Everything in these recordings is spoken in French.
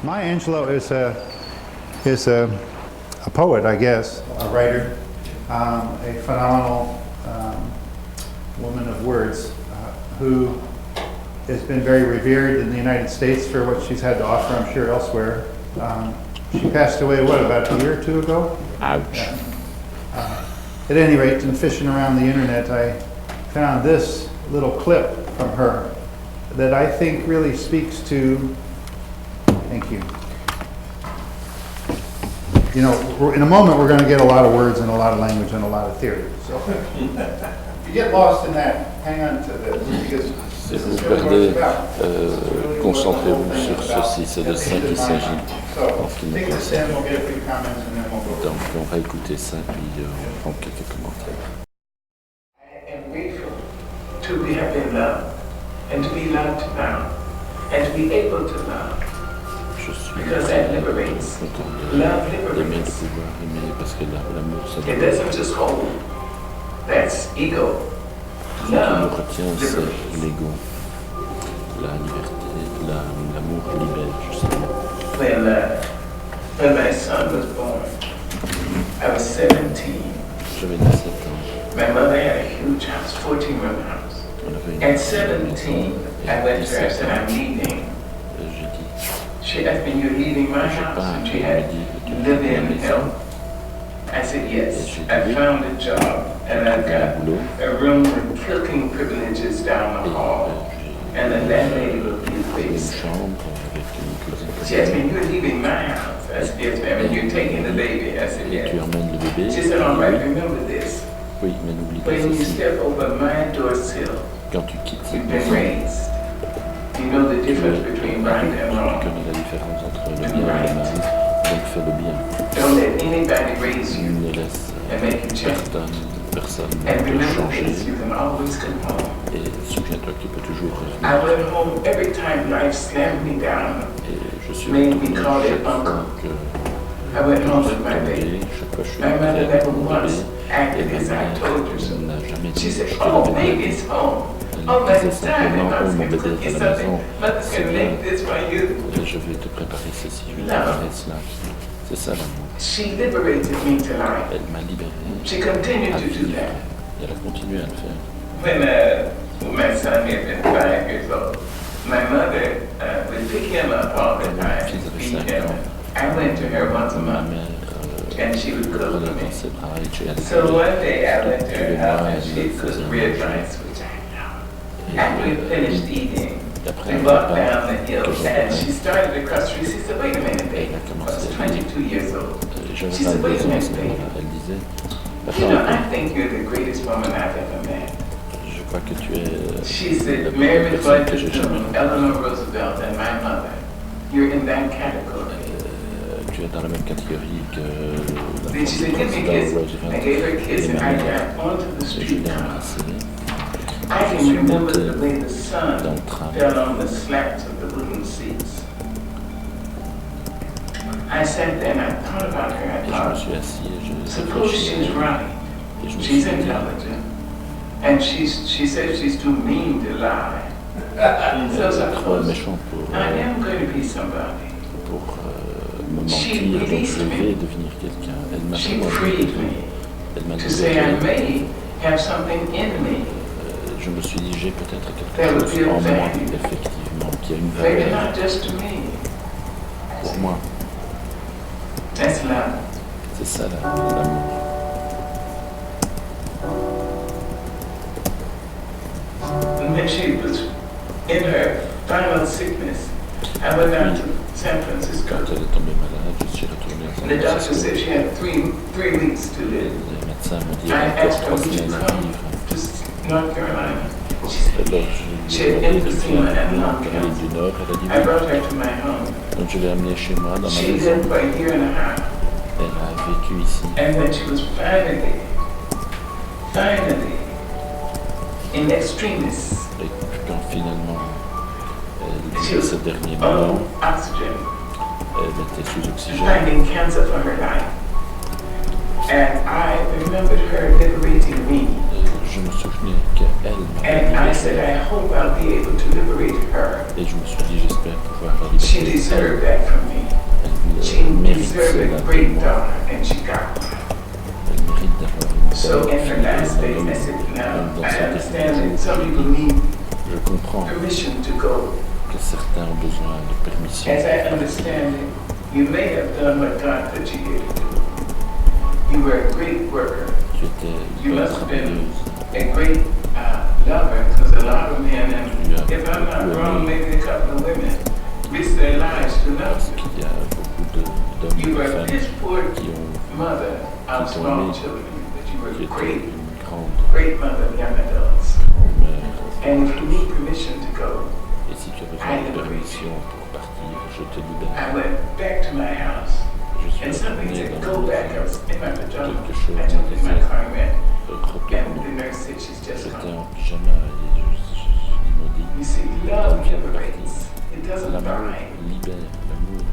Maya Angelou is a poet, I guess, a writer, a phenomenal woman of words who has been very revered in the United States for what she's had to offer, I'm sure, elsewhere. She passed away, what, about a year or two ago? Ouch. Yeah. At any rate, in fishing around the internet, I found this little clip from her that I think really speaks to, thank you. You know, in a moment we're going to get a lot of words and a lot of language and a lot of theory. So if you get lost in that, hang on to this, because Si vous perdez, concentrez-vous sur ceci, c'est de ça qu'il s'agit en ce qui me concerne. Donc on va écouter ça, puis on prend quelques commentaires. I am grateful to have been loved, and to be loved now, and to be able to love. Je suis Because that liberates. content Love d'aimer, de liberates. pouvoir aimer, parce que l'amour, ça It libère. doesn't just hold. That's ego. Ce qui nous Love retient, c'est liberates. l'ego, la liberté, l'amour libère, justement. When my son was born, I was 17. J'avais 17 ans, My mother had a huge house, 14-room house. on avait une At maison, 17, et I à went to her and 17 said, ans, I'm leaving. j'ai dit, She asked me, you're leaving my je house? pars, And et she elle had me dit, tu quittes live la in maison, help. I said, yes. Et I j'ai dit, found a job and I've trouvé un got boulot, a room with cooking privileges down the et hall. j'ai And the landlady will be une pleased. chambre avec une cuisine She asked me, commune. you're leaving my house? I said, yes, ma'am. And you're taking the baby? I said, Et tu yes. emmènes le bébé. She said, all right, remember this. Oui, mais n'oublie pas When you ceci. step over my door sill, Quand tu quittes cette you've been maison, raised. You know the tu difference between right and wrong. connais la différence entre le bien et le mal, donc fais le bien. Don't let anybody raise you Ne laisse and make you change. personne And te remember changer. this, you can always come home. Et souviens-toi que tu peux toujours I revenir. went home every time life slammed me down. Et je suis Made me retourné call it chaque fois uncle. que I went je home suis with my baby. tombé, chaque fois que je suis My mother rentré never avec mon bébé. once Et acted ma as I told her mère so. n'a jamais She dit said, je te oh, l'avais dit. baby's home. Elle Oh, me disait mother's tired. simplement, oh Mother's mon going bébé to cook est you à la something. maison, Mother's c'est going to bien. make this for you. Et je vais te préparer ceci, je vais te Non. préparer cela. C'est ça l'amour. She liberated me to life. Elle m'a libéré She continued à to do vivre. that. Et elle a continué à le faire. When my son had been 5 years old, my mother would pick him up all the Quand mon time, fils avait feed 5 him. ans, I went to her once a ma month, mère and she would le cook prenait for me. dans ses bras et j'ai allé So one day I went to tous her les house mois, and elle she me faisait cooked red manger. rice, which I love. Et, After we finished eating, et après we un walked repas down the hill que and she j'adorais, started across the street. She said, wait a minute, baby. elle a I commencé was à dire, 22 years old. j'avais She said, 22 wait a ans à ce minute, moment-là, baby. elle disait, You know, attends, I think you're the greatest woman I've ever met. je crois que tu es She la said, plus Mary belle personne que McFly j'ai jamais Toombs, vue. Eleanor Roosevelt, and my mother. You're in that category. Tu es dans la même catégorie que la Then she said, give me a président kiss. Roosevelt I gave her a et kiss and ma I mère. got onto the Et je street l'ai now. embrassé. I Je can suis remember monté the way the sun dans le train. fell on the slats of the wooden seats. I sat there and I thought about her. I Et je me thought, suis assis et je suppose réfléchis. she's right. Et je me suis She's dit, intelligent. And she says she's too mean to lie. So elle est trop suppose méchante pour, I am going to be somebody. me She mentir, donc released je me. vais devenir quelqu'un. Elle m'a She vraiment freed libéré. me Elle m'a to say I libéré. may have something in me. Je me suis dit, j'ai peut-être That quelque would chose be of en moi, value. effectivement, qui a une Maybe valeur not just to me. pour moi. That's love. C'est ça l'amour. And when she was in her final sickness, I went down to San Quand Francisco. elle est tombée malade, je suis retourné à San And the doctor Francisco. said she had three weeks to Et live. les médecins m'ont dit, I elle a asked her, encore 3 would you semaines à come vivre. to North Carolina? She said, Alors je She lui ai had demandé de emphysema venir and en lung Caroline cancer. du Nord. Elle a dit I oui. brought her to my home. Donc je l'ai amenée chez moi, dans ma She maison. lived for a year and a half. Elle a vécu ici. And then she was finally, in extremis, Et quand finalement elle she vivait was ses derniers moments, on oxygen, elle était sous oxygène. finding cancer for her life. And I remembered her liberating me. Et je me souvenais qu'elle m'avait And I libéré. said, I hope I'll be able to liberate her. Et je me suis dit, j'espère pouvoir avoir She liberté. deserved that from me. She Elle mérite deserved cela a de great moi. daughter, and she got one. Elle mérite d'avoir une So belle in her fille, last days, I même said, now, dans I sa understand dernier that some jour, people need je comprends permission to go. que certains ont besoin de permission. As I understand it, you may have done what God put you here to do. You were a great worker, Tu étais You une bonne must have been travailleuse. a great lover, because a lot of men, and Yeah. if I'm not wrong, maybe a couple of women risk their lives to love Parce you. qu'il y a beaucoup d'hommes et You de were femmes this poor qui ont mother of Qui small ont children, but you were qui a étaient great, une grande great mother of young adults. mère. And if you need permission to go, Et si tu as besoin de permission pour partir, je te libère. I went back to my house, Je suis and something retourné said, dans go ma back. I maison. was in my pajamas. Quelque chose I me jumped in my disait, car and went, and the retourne. nurse said, she's just J'étais come. en pyjama et ils m'ont dit, You see, love liberates. It doesn't l'amour bind. libère, l'amour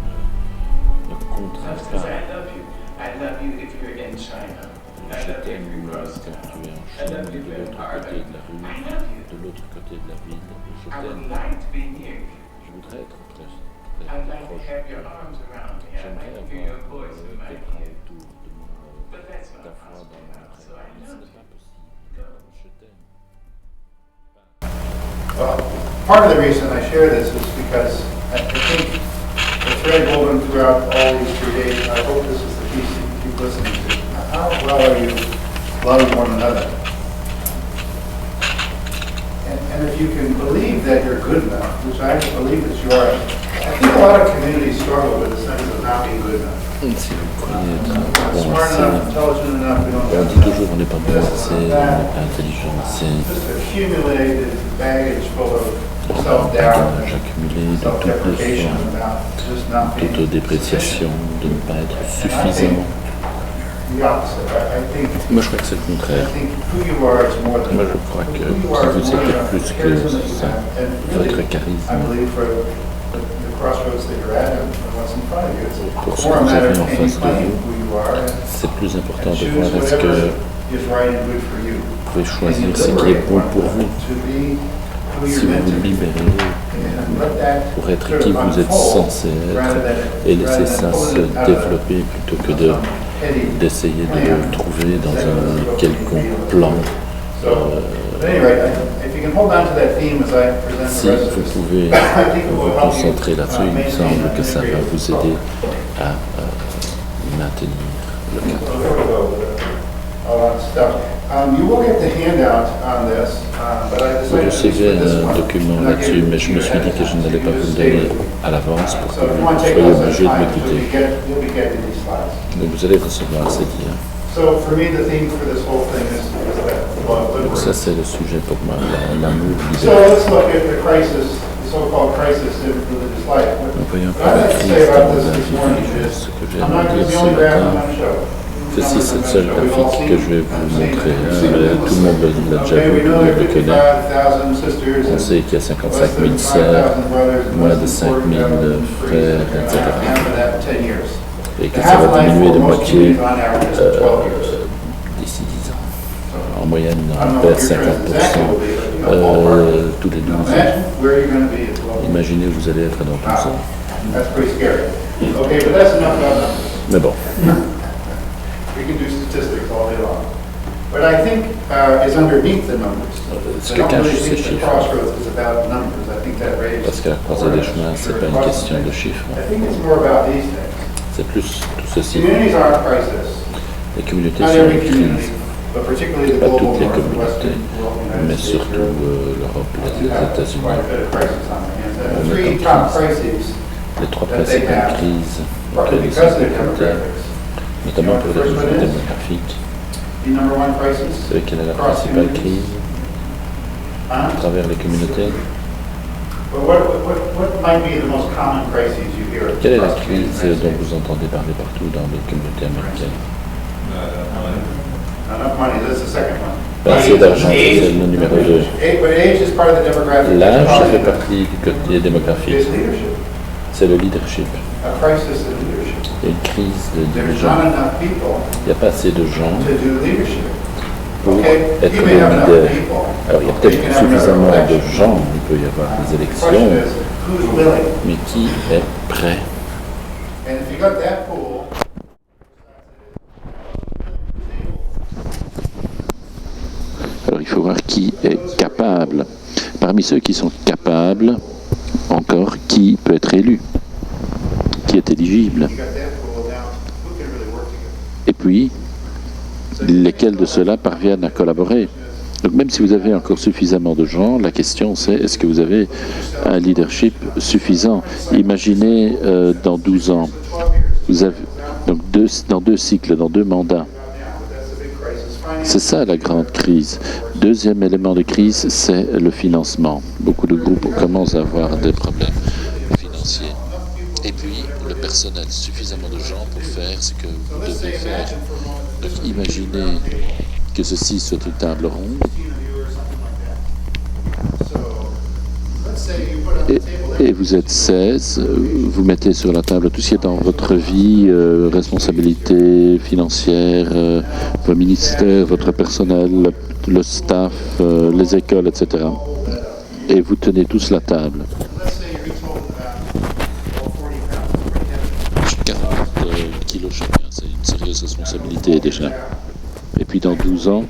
ne contraint Because pas. I love you. I love you if you're in China. I Je love you if t'aime you're quand across tu es town. en I Chine, love you de very l'autre hard. côté de la rue, I love you. de l'autre côté de la ville. Je I would t'aime. like to be near you. Je voudrais être très I'd like to proche. have your arms around me. I'd J'aimerais like to hear your avoir voice in my tes bras ear. autour de moi, But that's ta not voix possible dans now. mon So I oreille. Ce love n'est you. pas possible. Je t'aime. Well, part of the reason I share this is because I think the thread woven throughout all these 3 days, I hope this is the piece that you keep listening to. How well are you loving one another? And if you can believe that you're good enough, which I believe that you are, I think a lot of communities struggle with the sense of not being good enough. Si vous croyez être Not bon smart assez, enough, intelligent enough, we don't on have dit enough. toujours on n'est pas bon assez, on n'est pas intelligent assez. Just accumulated baggage full of Un self-doubt bagage and accumulé de toute self-deprecation leçon, about just not being d'autodépréciation, de ne pas être suffisant. the opposite. I think Moi je crois que c'est le contraire. who you are is more than Moi je crois que who you are vous is more êtes than plus the que charism that you ça. have. And really, Votre I charisme, believe for the crossroads that you're at and what's in front of you, it's Pour ce more a que vous matter avez of en can you face de claim vous, who you are c'est plus important and de choose voir est-ce que whatever is right and good for you. vous pouvez choisir ce qui est bon pour vous. To be who Si you're vous meant to vous be. libérez And let that pour être sort qui of vous êtes unfold censé rather être than- et laisser rather ça than se pulling it out of développer plutôt que some petty d'essayer de plan. le trouver dans un quelconque plan. So, but anyway, if you can hold on to that theme as I present Si the rest of vous this, pouvez I think it will vous help you, concentrer là-dessus, il me maintain semble que and ça va integrate. vous aider à maintenir le cap. So here we go, a lot of stuff. You will get the handout on this, but I Vous decided to use recevez this un one. document And I là-dessus, gave it mais to je you me suis dit ahead que of je time, n'allais so pas you vous le stay donner with me. à l'avance pour So que if you vous want to take soyez a little obligé de time, m'écouter. you'll be getting these slides. Donc vous allez recevoir ces liens. So for me, the theme for this whole thing is that love Donc ça liberates. c'est le sujet pour moi, l'amour So libère. let's look at the crisis, the so-called crisis in religious life. Donc voyons un What peu I'd la like to crise say about dans this la this vie morning religieuse, is, ce que j'ai I'm à not dire the ce only graph I'm matin. going to show. Ceci, c'est le seul Numbers I'm graphique going que to je vais vous montrer. show. Tout le monde l'a déjà Okay, vu, we tout le know monde there le are connaît. 55,000 sisters On and sait qu'il y a less 55 than 000 sœurs, 5,000 brothers and moins less de than 5 000 40,000 frères, priests. etc. Half of that in 10 years. Et que The ça va half-life diminuer de for most moitié communities on average is 12 years. d'ici 10 ans. En moyenne, I don't on know perd what your 50% transaction will be, but you know, ballpark. tous les 12 ans. Imagine where you're going to be at 12 years. Imaginez où vous allez être dans 12 Wow, ans. that's pretty scary. Okay, but that's enough about numbers. Mais bon, We can do statistics all day long. But I think is underneath the numbers. ce I que don't cache really ces think the chiffres, crossroads is about numbers. I think that raised. parce qu'à la croisée des chemins, c'est pas une question de chiffres, I think it's more about these things. c'est plus tout ceci. Communities are in crisis. Les communautés Not sont every en community, crise, but particularly the pas global toutes les north, communautés, western world, United mais States, surtout Europe. l'Europe et les have quite a États-Unis. bit of crisis on their hands. And On the est three en top crise. crises, Les trois that they principales have, crises partly auxquelles ils because sont of their confrontés, demographics. notamment pour les You know what the raisons first one is? démographiques. The number one crisis? Vous savez quelle est la Across principale communities. crise Huh? à travers les communautés? But what might be the most common crises you hear? Quelle est la across crise communities? dont vous entendez parler partout dans les communautés américaines? Enough money, that's the second one. Pas assez d'argent, c'est le numéro 2. But age is part of the demographic. L'âge, ça fait It's partie du côté démographique. leadership, C'est le leadership. a crisis in leadership. Il y a une crise de There's dirigeants. not enough people Il n'y a pas assez de gens to do leadership. pour Okay, être you may have enough leader. people. Alors il y a You peut-être can have suffisamment another de election. gens, il peut y avoir des The élections, question is, who's willing? Mais qui est prêt? And if you got that pool, Alors il faut voir qui est capable. Parmi ceux qui sont capables, encore, qui peut être élu? Qui est éligible? you got that pool, now who can really work together? Et puis, lesquels de ceux-là parviennent à collaborer? Donc même si vous avez encore suffisamment de gens, la question c'est est-ce que vous avez un leadership suffisant? Imaginez dans 12 ans, vous avez donc dans 2 cycles, dans 2 mandats. C'est ça la grande crise. Deuxième élément de crise, c'est le financement. Beaucoup de groupes commencent à avoir des problèmes financiers. Et puis le personnel, suffisamment de gens pour faire ce que vous devez faire. Donc imaginez que ceci soit une table ronde. Et vous êtes 16, vous mettez sur la table tout ce qui est dans votre vie, responsabilité financière, vos ministères, votre personnel, le staff, les écoles, etc. Et vous tenez tous la table. 40 kilos chacun, c'est une sérieuse responsabilité déjà. Et puis dans 12 ans,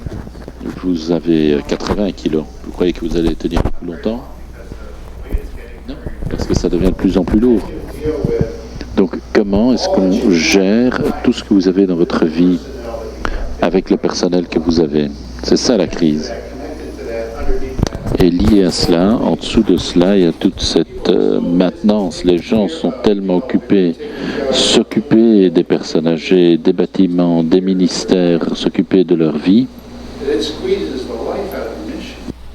vous avez 80 kilos. Vous croyez que vous allez tenir beaucoup longtemps? Non, parce que ça devient de plus en plus lourd. Donc comment est-ce qu'on gère tout ce que vous avez dans votre vie avec le personnel que vous avez? C'est ça la crise. Et lié à cela, en dessous de cela, il y a toute cette maintenance. Les gens sont tellement occupés, s'occuper des personnes âgées, des bâtiments, des ministères, s'occuper de leur vie,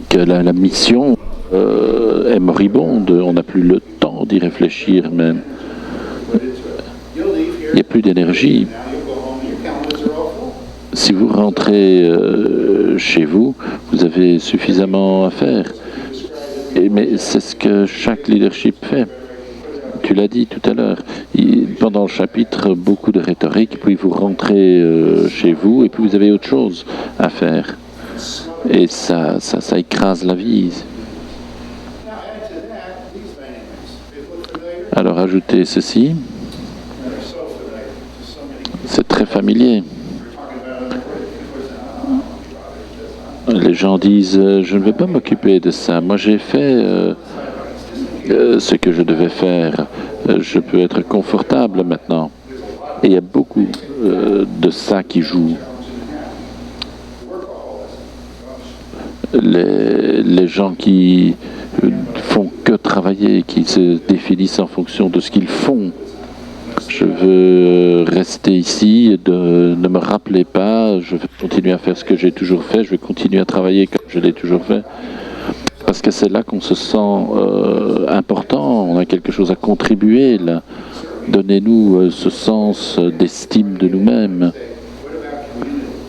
que la mission est moribonde. On n'a plus le temps d'y réfléchir même. Il n'y a plus d'énergie. Si vous rentrez chez vous, vous avez suffisamment à faire. Mais c'est ce que chaque leadership fait. Tu l'as dit tout à l'heure. Pendant le chapitre, beaucoup de rhétorique, puis vous rentrez chez vous et puis vous avez autre chose à faire. Et ça écrase la vie. Alors ajoutez ceci. C'est très familier. Les gens disent je ne vais pas m'occuper de ça. Moi j'ai fait ce que je devais faire. Je peux être confortable maintenant. Et il y a beaucoup de ça qui joue. Les gens qui font que travailler, qui se définissent en fonction de ce qu'ils font. Je veux rester ici, ne me rappelez pas, je vais continuer à faire ce que j'ai toujours fait, je vais continuer à travailler comme je l'ai toujours fait. Parce que c'est là qu'on se sent important, on a quelque chose à contribuer là. Donnez-nous ce sens d'estime de nous-mêmes.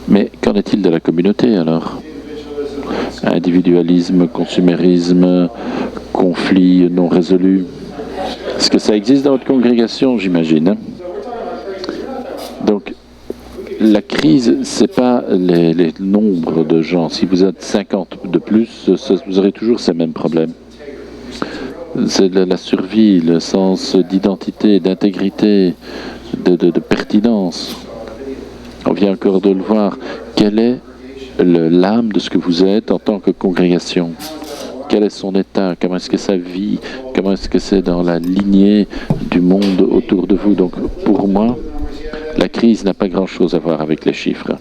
Mais qu'en est-il de la communauté alors? Individualisme, consumérisme, conflits non résolus. Est-ce que ça existe dans votre congrégation, j'imagine, hein? Donc, la crise, c'est pas les nombres de gens. Si vous êtes 50 de plus, vous aurez toujours ces mêmes problèmes. C'est la survie, le sens d'identité, d'intégrité, de pertinence. On vient encore de le voir. Quelle est l'âme de ce que vous êtes en tant que congrégation? Quel est son état? Comment est-ce que ça vit? Comment est-ce que c'est dans la lignée du monde autour de vous? Donc, pour moi, la crise n'a pas grand-chose à voir avec les chiffres.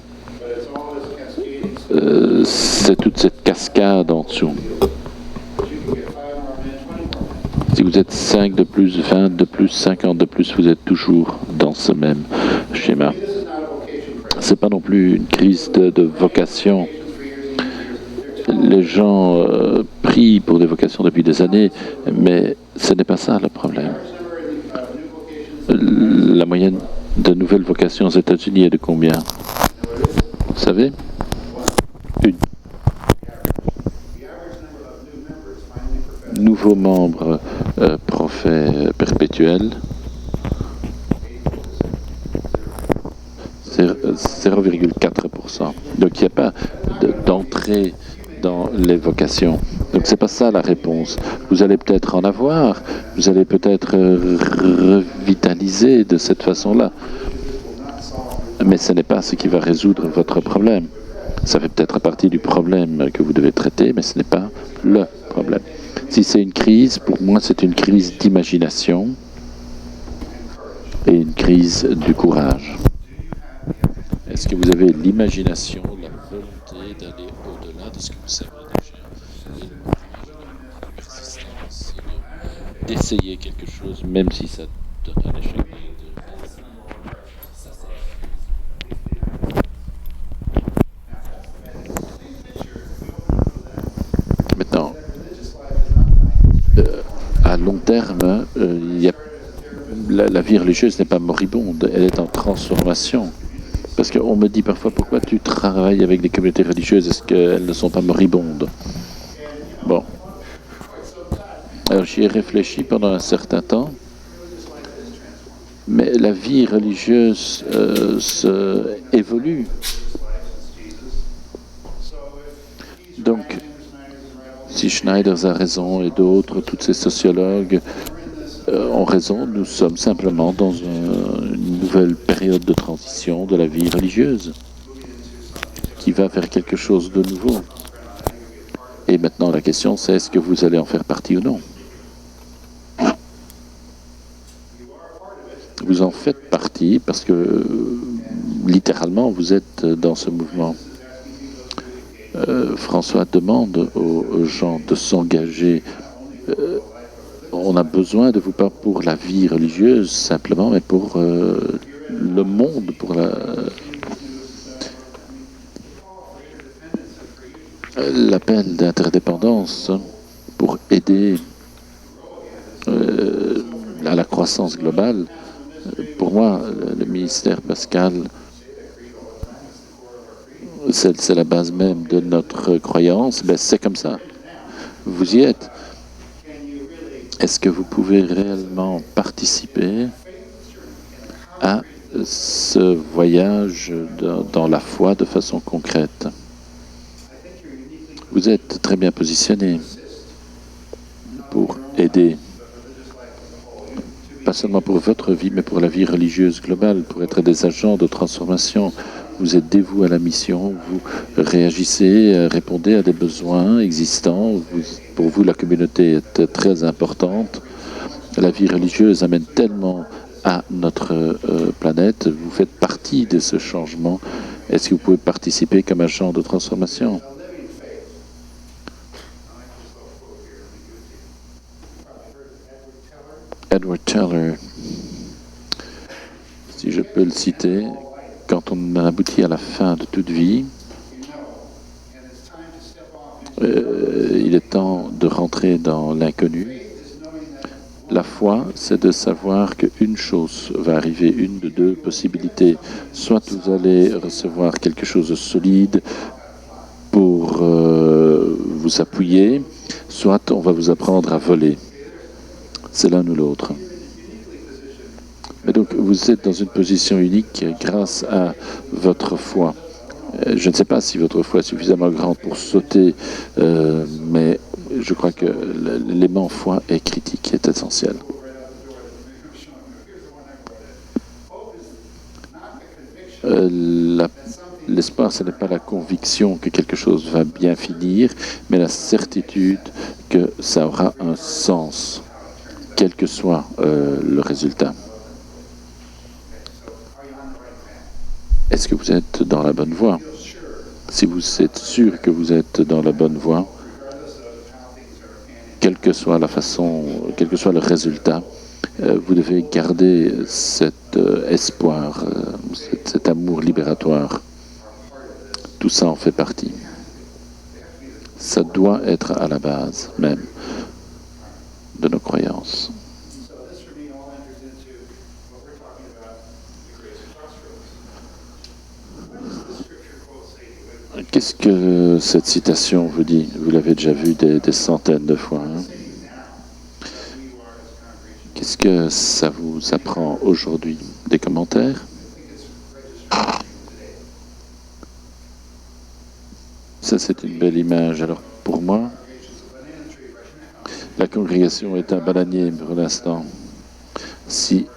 C'est toute cette cascade en dessous. Si vous êtes 5 de plus, 20 de plus, 50 de plus, vous êtes toujours dans ce même schéma. C'est pas non plus une crise de vocation. Les gens prient pour des vocations depuis des années, mais ce n'est pas ça le problème. La moyenne de nouvelles vocations aux États-Unis est de combien? Vous savez? Une. Nouveaux membres prophètes perpétuels, 0,4%. Donc il n'y a pas d'entrée dans les vocations. Donc c'est pas ça la réponse. Vous allez peut-être en avoir, vous allez peut-être revitaliser de cette façon-là. Mais ce n'est pas ce qui va résoudre votre problème. Ça fait peut-être partie du problème que vous devez traiter, mais ce n'est pas le problème. Si c'est une crise, pour moi, c'est une crise d'imagination et une crise du courage. Est-ce que vous avez l'imagination, la volonté d'aller au-delà de ce que vous savez déjà, et le courage, la persistance, d'essayer quelque chose, même si ça donne un échec? Maintenant, à long terme, la vie religieuse n'est pas moribonde, elle est en transformation. Parce qu'on me dit parfois, pourquoi tu travailles avec des communautés religieuses, est-ce qu'elles ne sont pas moribondes? Bon. Alors j'y ai réfléchi pendant un certain temps, mais la vie religieuse évolue. Donc, si Schneider a raison et d'autres, tous ces sociologues ont raison, nous sommes simplement dans une nouvelle période de transition de la vie religieuse qui va vers quelque chose de nouveau. Et maintenant, la question, c'est est-ce que vous allez en faire partie ou non? Vous en faites partie parce que, littéralement, vous êtes dans ce mouvement. François demande aux gens de s'engager. On a besoin de vous, pas pour la vie religieuse simplement, mais pour le monde, pour l'appel d'interdépendance, pour aider à la croissance globale. Pour moi, le ministère pascal, c'est la base même de notre croyance. Ben, c'est comme ça. Vous y êtes. Est-ce que vous pouvez réellement participer à ce voyage dans la foi de façon concrète? Vous êtes très bien positionné pour aider, pas seulement pour votre vie, mais pour la vie religieuse globale, pour être des agents de transformation. Vous êtes dévoués à la mission, vous réagissez, répondez à des besoins existants. Pour vous, la communauté est très importante. La vie religieuse amène tellement à notre planète. Vous faites partie de ce changement. Est-ce que vous pouvez participer comme agent de transformation? Edward Teller, si je peux le citer, quand on aboutit à la fin de toute vie, il est temps de rentrer dans l'inconnu. La foi, c'est de savoir qu'une chose va arriver, une de deux possibilités. Soit vous allez recevoir quelque chose de solide pour vous appuyer, soit on va vous apprendre à voler. C'est l'un ou l'autre. Mais donc, vous êtes dans une position unique grâce à votre foi. Je ne sais pas si votre foi est suffisamment grande pour sauter, mais je crois que l'élément foi est critique, est essentiel. L'espoir, ce n'est pas la conviction que quelque chose va bien finir, mais la certitude que ça aura un sens, quel que soit le résultat. Est-ce que vous êtes dans la bonne voie? Si vous êtes sûr que vous êtes dans la bonne voie, quelle que soit la façon, quel que soit le résultat, vous devez garder cet espoir, cet amour libératoire. Tout ça en fait partie. Ça doit être à la base même de nos croyances. Qu'est-ce que cette citation vous dit? Vous l'avez déjà vue des centaines de fois. Hein? Qu'est-ce que ça vous apprend aujourd'hui? Des commentaires? Ça, c'est une belle image. Alors, pour moi, La congrégation est un bananier pour l'instant. Si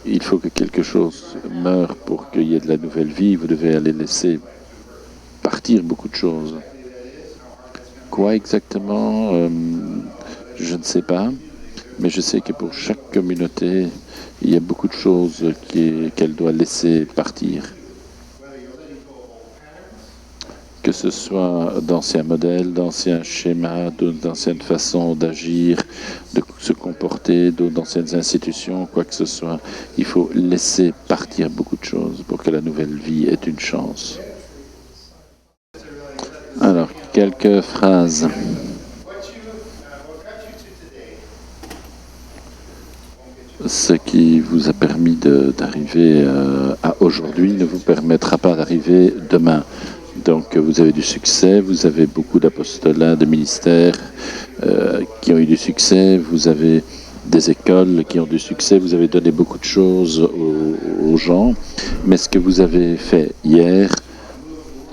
il faut que quelque chose meure pour qu'il y ait de la nouvelle vie, vous devez aller laisser partir beaucoup de choses. Quoi exactement je ne sais pas, mais je sais que pour chaque communauté, il y a beaucoup de choses qu'elle doit laisser partir. Que ce soit d'anciens modèles, d'anciens schémas, d'anciennes façons d'agir, de se comporter, d'anciennes institutions, quoi que ce soit, il faut laisser partir beaucoup de choses pour que la nouvelle vie ait une chance. Alors, quelques phrases. Ce qui vous a permis d'arriver à aujourd'hui ne vous permettra pas d'arriver demain. Donc vous avez du succès, vous avez beaucoup d'apostolats, de ministères qui ont eu du succès, vous avez des écoles qui ont du succès, vous avez donné beaucoup de choses aux gens, mais ce que vous avez fait hier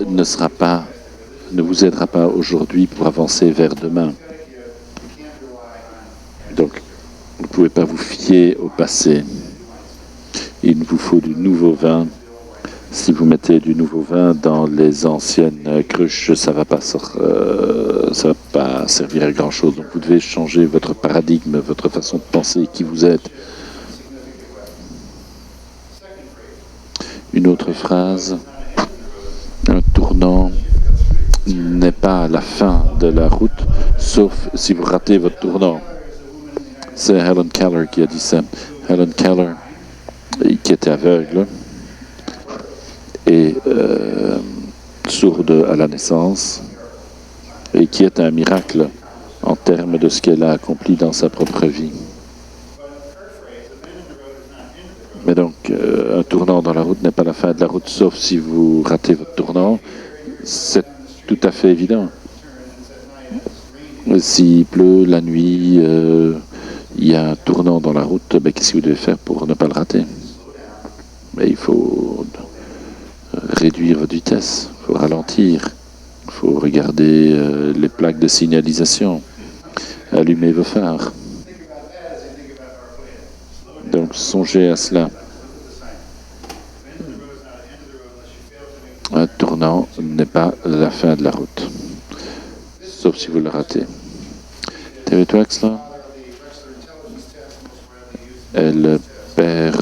ne vous aidera pas aujourd'hui pour avancer vers demain. Donc vous ne pouvez pas vous fier au passé. Il vous faut du nouveau vin. Si vous mettez du nouveau vin dans les anciennes cruches, ça va pas servir à grand chose. Donc vous devez changer votre paradigme, votre façon de penser, qui vous êtes. Une autre phrase, un tournant n'est pas la fin de la route, sauf si vous ratez votre tournant. C'est Helen Keller qui a dit ça. Helen Keller, qui était aveugle et sourde à la naissance, et qui est un miracle en termes de ce qu'elle a accompli dans sa propre vie. Mais donc, un tournant dans la route n'est pas la fin de la route, sauf si vous ratez votre tournant. C'est tout à fait évident. S'il pleut la nuit, il y a un tournant dans la route, qu'est-ce que vous devez faire pour ne pas le rater? Mais il faut réduire votre vitesse, il faut ralentir, il faut regarder les plaques de signalisation, allumer vos phares. Donc songez à cela. Un tournant n'est pas la fin de la route, sauf si vous le ratez. Terry Traxler est le père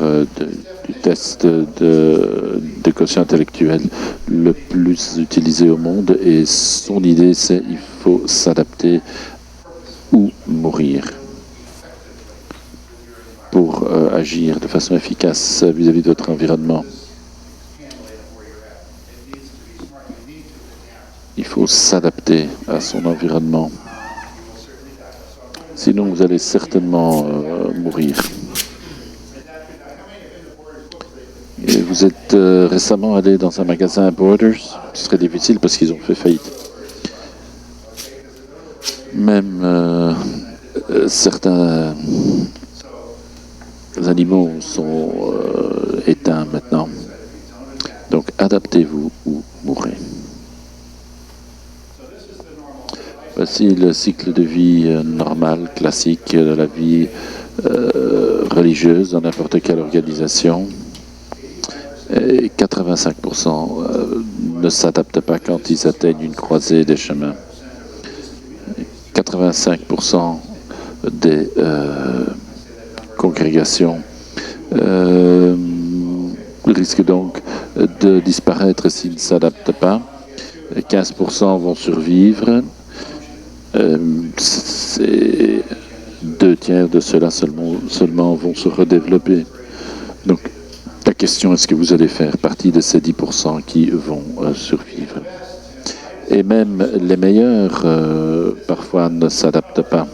du test de quotient intellectuel le plus utilisé au monde, et son idée c'est il faut s'adapter ou mourir pour agir de façon efficace vis-à-vis de votre environnement. Il faut s'adapter à son environnement. Sinon, vous allez certainement mourir. Et vous êtes récemment allé dans un magasin Borders. Ce serait difficile parce qu'ils ont fait faillite. Même certains animaux sont éteints maintenant. Donc, adaptez-vous ou mourrez. Voici le cycle de vie normal, classique de la vie religieuse dans n'importe quelle organisation. Et 85% ne s'adaptent pas quand ils atteignent une croisée des chemins. 85% des congrégations risquent donc de disparaître s'ils ne s'adaptent pas. 15% vont survivre. C'est 2/3 de ceux-là seulement vont se redévelopper. Donc, la question, est-ce que vous allez faire partie de ces 10% qui vont survivre? Et même les meilleurs, parfois, ne s'adaptent pas.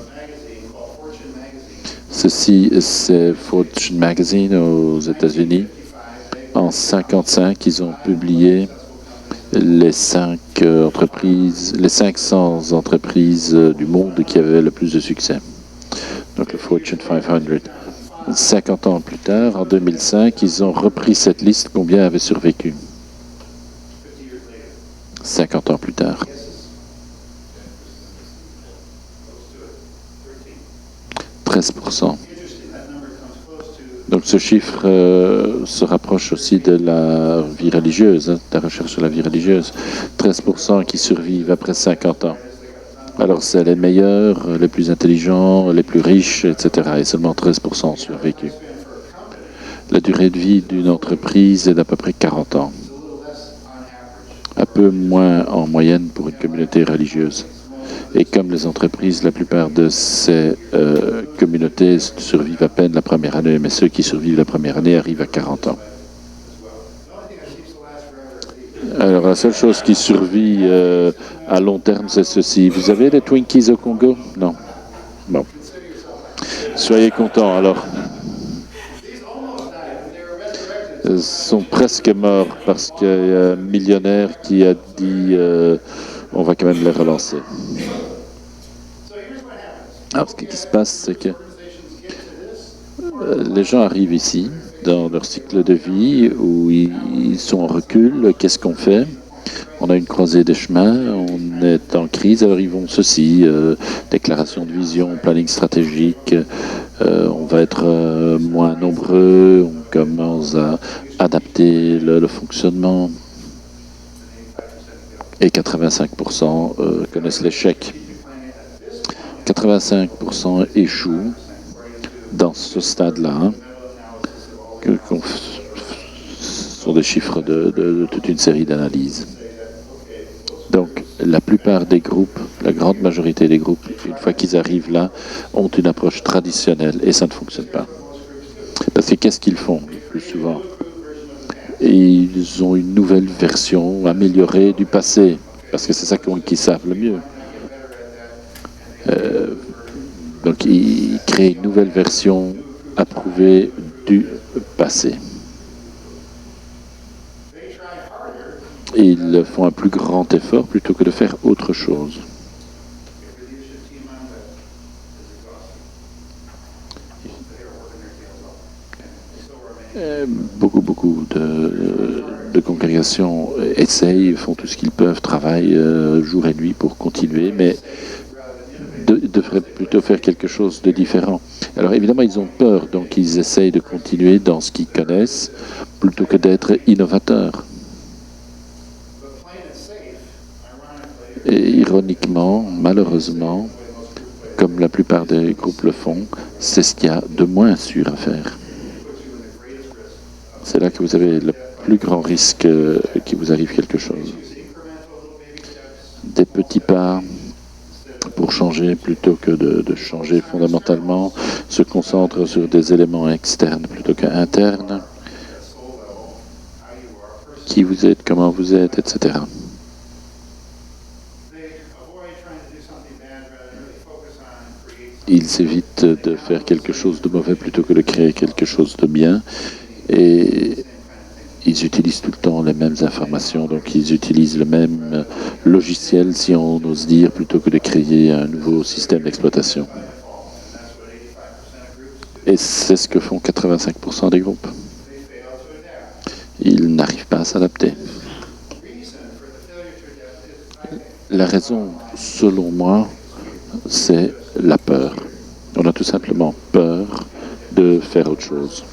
Ceci, c'est Fortune Magazine aux États-Unis. En 1955, ils ont publié les 500 entreprises du monde qui avaient le plus de succès. Donc le Fortune 500. 50 ans plus tard, en 2005, ils ont repris cette liste. Combien avaient survécu? 50 ans plus tard. 13%. Donc ce chiffre se rapproche aussi de la vie religieuse, de la recherche sur la vie religieuse. 13% qui survivent après 50 ans. Alors c'est les meilleurs, les plus intelligents, les plus riches, etc. Et seulement 13% ont survécu. La durée de vie d'une entreprise est d'à peu près 40 ans. Un peu moins en moyenne pour une communauté religieuse. Et comme les entreprises, la plupart de ces communautés survivent à peine la première année, mais ceux qui survivent la première année arrivent à 40 ans. Alors la seule chose qui survit à long terme, c'est ceci. Vous avez des Twinkies au Congo? Non. Bon. Soyez contents alors. Ils sont presque morts parce qu'il y a un millionnaire qui a dit on va quand même les relancer. Alors ce qui se passe, c'est que les gens arrivent ici dans leur cycle de vie où ils sont en recul. Qu'est-ce qu'on fait? On a une croisée des chemins, on est en crise, alors ils vont ceci, déclaration de vision, planning stratégique, on va être moins nombreux, on commence à adapter le fonctionnement. Et 85% connaissent l'échec. 85% échouent dans ce stade-là, ce sont des chiffres de toute une série d'analyses. Donc, la plupart des groupes, la grande majorité des groupes, une fois qu'ils arrivent là, ont une approche traditionnelle et ça ne fonctionne pas. Parce que qu'est-ce qu'ils font le plus souvent? Ils ont une nouvelle version améliorée du passé, parce que c'est ça qu'ils savent le mieux. Donc, ils créent une nouvelle version approuvée du passé. Ils font un plus grand effort plutôt que de faire autre chose. Beaucoup de congrégations essayent, font tout ce qu'ils peuvent, travaillent jour et nuit pour continuer, mais devraient plutôt faire quelque chose de différent. Alors évidemment, ils ont peur, donc ils essayent de continuer dans ce qu'ils connaissent plutôt que d'être innovateurs. Et ironiquement, malheureusement, comme la plupart des groupes le font, c'est ce qu'il y a de moins sûr à faire. C'est là que vous avez le plus grand risque qu'il vous arrive quelque chose. Des petits pas pour changer plutôt que de changer fondamentalement, se concentre sur des éléments externes plutôt qu'internes. Qui vous êtes, comment vous êtes, etc. Ils évitent de faire quelque chose de mauvais plutôt que de créer quelque chose de bien. Et ils utilisent tout le temps les mêmes informations, donc ils utilisent le même logiciel, si on ose dire, plutôt que de créer un nouveau système d'exploitation. Et c'est ce que font 85% des groupes. Ils n'arrivent pas à s'adapter. La raison, selon moi, c'est la peur. On a tout simplement peur de faire autre chose.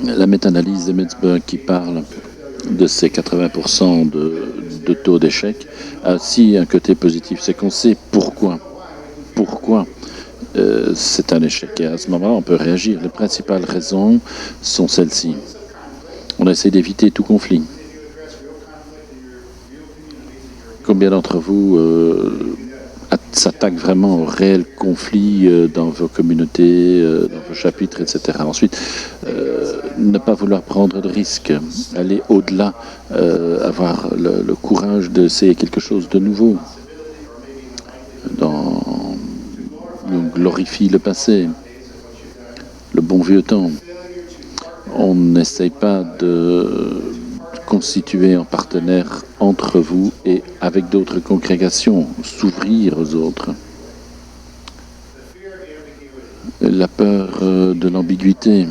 La méta-analyse de Mitzberg qui parle de ces 80% de taux d'échec a aussi un côté positif, c'est qu'on sait pourquoi c'est un échec. Et à ce moment-là, on peut réagir. Les principales raisons sont celles-ci. On essaie d'éviter tout conflit. Combien d'entre vous s'attaquent vraiment au réel conflit dans vos communautés, dans vos chapitres, etc. Ensuite, ne pas vouloir prendre de risques, aller au-delà, avoir le courage d'essayer quelque chose de nouveau. On glorifie le passé, le bon vieux temps. On n'essaye pas de constituer un partenaire entre vous et avec d'autres congrégations, s'ouvrir aux autres. La peur de l'ambiguïté.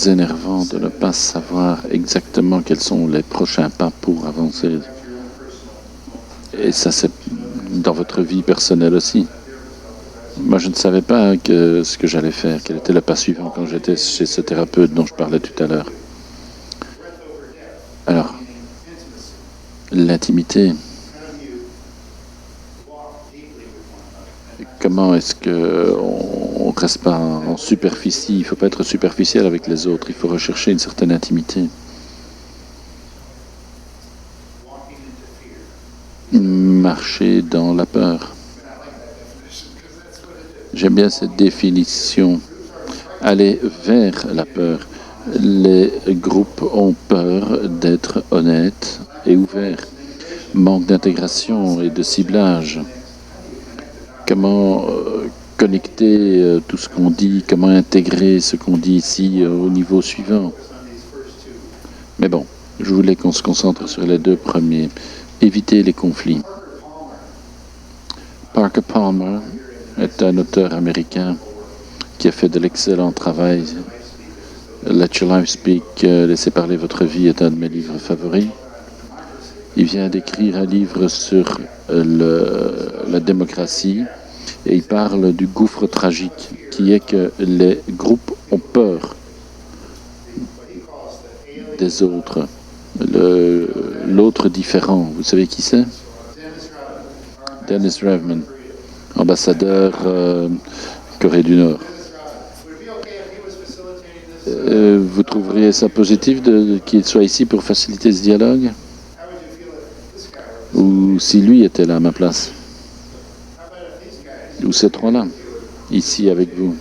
énervant de ne pas savoir exactement quels sont les prochains pas pour avancer. Et ça, c'est dans votre vie personnelle aussi. Moi, je ne savais pas ce que j'allais faire, quel était le pas suivant quand j'étais chez ce thérapeute dont je parlais tout à l'heure. Alors, l'intimité. Comment est-ce qu'on ne reste pas en superficie? Il ne faut pas être superficiel avec les autres, il faut rechercher une certaine intimité. Marcher dans la peur. J'aime bien cette définition. Aller vers la peur. Les groupes ont peur d'être honnêtes et ouverts. Manque d'intégration et de ciblage. Comment connecter tout ce qu'on dit, comment intégrer ce qu'on dit ici au niveau suivant. Mais bon, je voulais qu'on se concentre sur les deux premiers. Éviter les conflits. Parker Palmer est un auteur américain qui a fait de l'excellent travail. Let Your Life Speak, Laissez parler votre vie est un de mes livres favoris. Il vient d'écrire un livre sur la démocratie et il parle du gouffre tragique qui est que les groupes ont peur des autres. L'autre différent, vous savez qui c'est? Dennis Rodman, ambassadeur Corée du Nord. Vous trouveriez ça positif qu'il soit ici pour faciliter ce dialogue? Ou si lui était là à ma place? Ou ces trois-là, ici avec vous?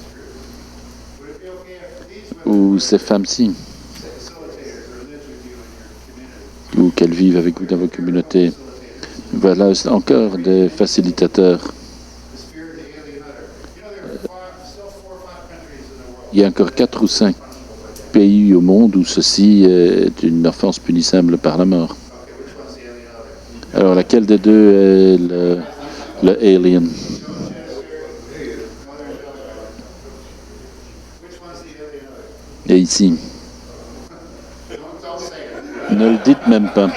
Ou ces femmes-ci? Ou qu'elles vivent avec vous dans vos communautés? Voilà encore des facilitateurs. Il y a encore 4 ou 5 pays au monde où ceci est une offense punissable par la mort. Alors, laquelle des deux est le alien? Et ici? Ne le dites même pas.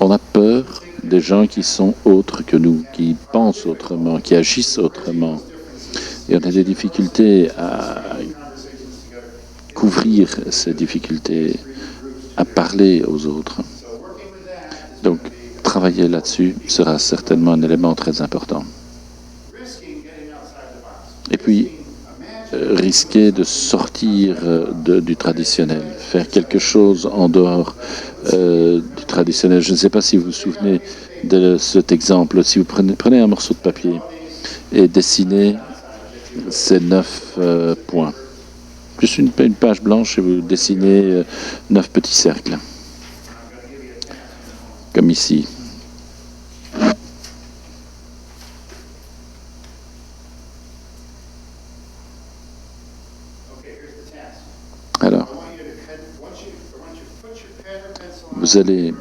On a peur des gens qui sont autres que nous, qui pensent autrement, qui agissent autrement. Et on a des difficultés à couvrir ces difficultés, à parler aux autres. Donc, travailler là-dessus sera certainement un élément très important. Et puis, risquer de sortir du traditionnel, faire quelque chose en dehors du traditionnel. Je ne sais pas si vous vous souvenez de cet exemple. Si vous prenez un morceau de papier et dessinez ces 9 points. Juste une page blanche et vous dessinez 9 petits cercles. Comme ici. Alors, vous allez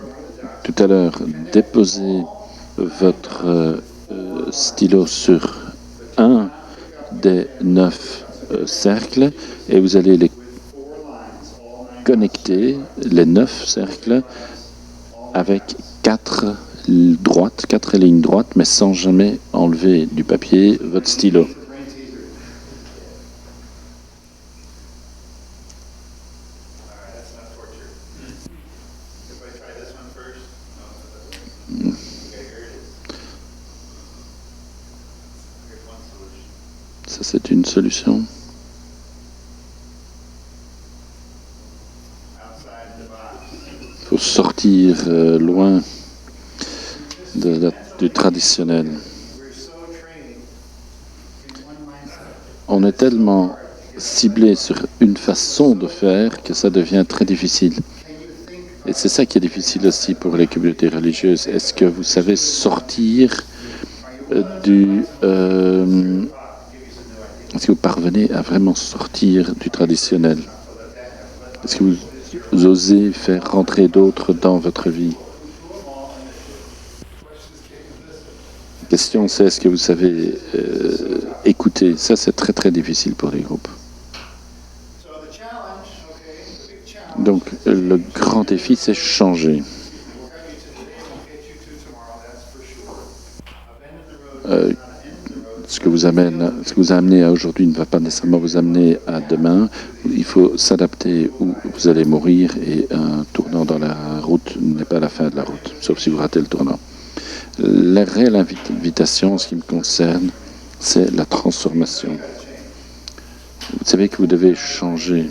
tout à l'heure déposer votre stylo sur un des 9 cercles et vous allez les connecter, les 9 cercles, avec 4 lignes droites, mais sans jamais enlever du papier votre stylo. Ça, c'est une solution. Il faut sortir loin du traditionnel. On est tellement ciblé sur une façon de faire que ça devient très difficile. Et c'est ça qui est difficile aussi pour les communautés religieuses. Est-ce que vous savez sortir est-ce que vous parvenez à vraiment sortir du traditionnel? Est-ce que vous osez faire rentrer d'autres dans votre vie? La question, c'est est-ce que vous savez écouter. Ça, c'est très très difficile pour les groupes. Donc, le grand défi, c'est changer. Ce que vous a amené à aujourd'hui ne va pas nécessairement vous amener à demain. Il faut s'adapter où vous allez mourir, et un tournant dans la route n'est pas la fin de la route, sauf si vous ratez le tournant. La réelle invitation, en ce qui me concerne, c'est la transformation. Vous savez que vous devez changer.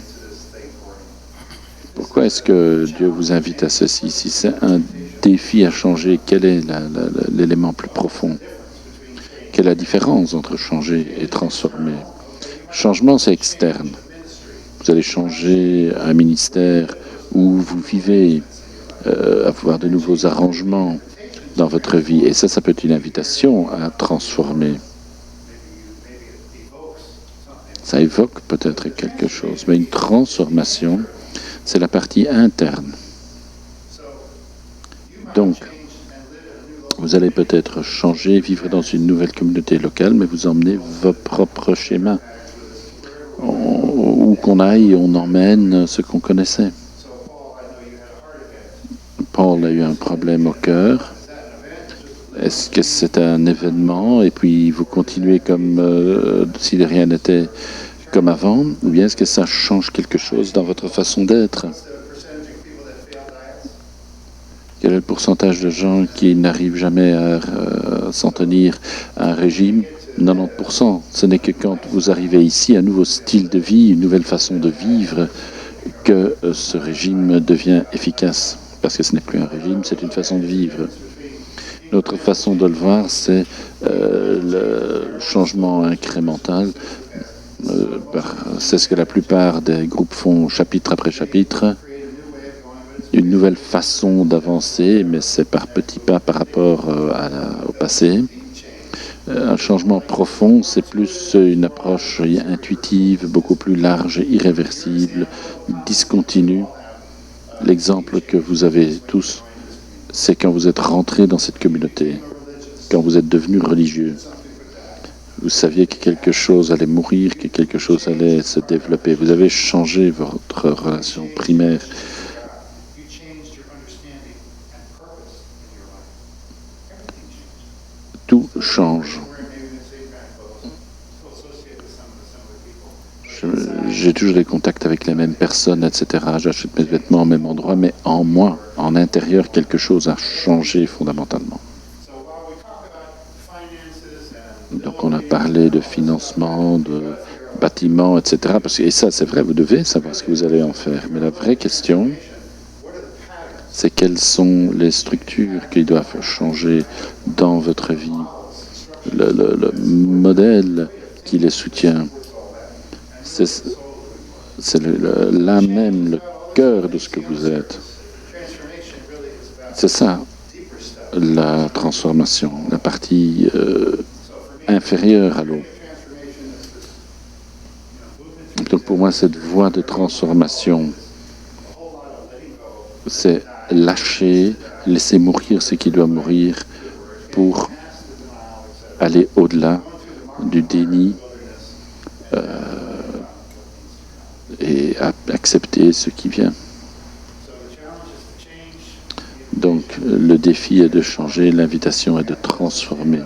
Pourquoi est-ce que Dieu vous invite à ceci? Si c'est un défi à changer, quel est l'élément plus profond? Quelle est la différence entre changer et transformer? Changement, c'est externe. Vous allez changer un ministère où vous vivez, avoir de nouveaux arrangements dans votre vie. Et ça peut être une invitation à transformer. Ça évoque peut-être quelque chose, mais une transformation, c'est la partie interne. Donc, vous allez peut-être changer, vivre dans une nouvelle communauté locale, mais vous emmenez vos propres schémas. Où qu'on aille, on emmène ce qu'on connaissait. Paul a eu un problème au cœur. Est-ce que c'est un événement et puis vous continuez comme si de rien n'était comme avant, ou bien est-ce que ça change quelque chose dans votre façon d'être? Quel est le pourcentage de gens qui n'arrivent jamais à s'en tenir à un régime? 90%. Ce n'est que quand vous arrivez ici, un nouveau style de vie, une nouvelle façon de vivre, que ce régime devient efficace. Parce que ce n'est plus un régime, c'est une façon de vivre. Notre façon de le voir, c'est le changement incrémental. C'est ce que la plupart des groupes font chapitre après chapitre. Une nouvelle façon d'avancer, mais c'est par petits pas par rapport au passé. Un changement profond, c'est plus une approche intuitive, beaucoup plus large, irréversible, discontinue. L'exemple que vous avez tous, c'est quand vous êtes rentrés dans cette communauté, quand vous êtes devenus religieux. Vous saviez que quelque chose allait mourir, que quelque chose allait se développer. Vous avez changé votre relation primaire. Tout change. J'ai toujours des contacts avec les mêmes personnes, etc. J'achète mes vêtements au même endroit, mais en moi, en intérieur, quelque chose a changé fondamentalement. Donc on a parlé de financement, de bâtiments, etc. Et ça, c'est vrai, vous devez savoir ce que vous allez en faire. Mais la vraie question, c'est quelles sont les structures qui doivent changer dans votre vie, le modèle qui les soutient. C'est l'âme même, le cœur de ce que vous êtes. C'est ça, la transformation, la partie inférieure à l'eau. Donc pour moi, cette voie de transformation, c'est lâcher, laisser mourir ce qui doit mourir pour aller au-delà du déni et accepter ce qui vient. Donc le défi est de changer, l'invitation est de transformer.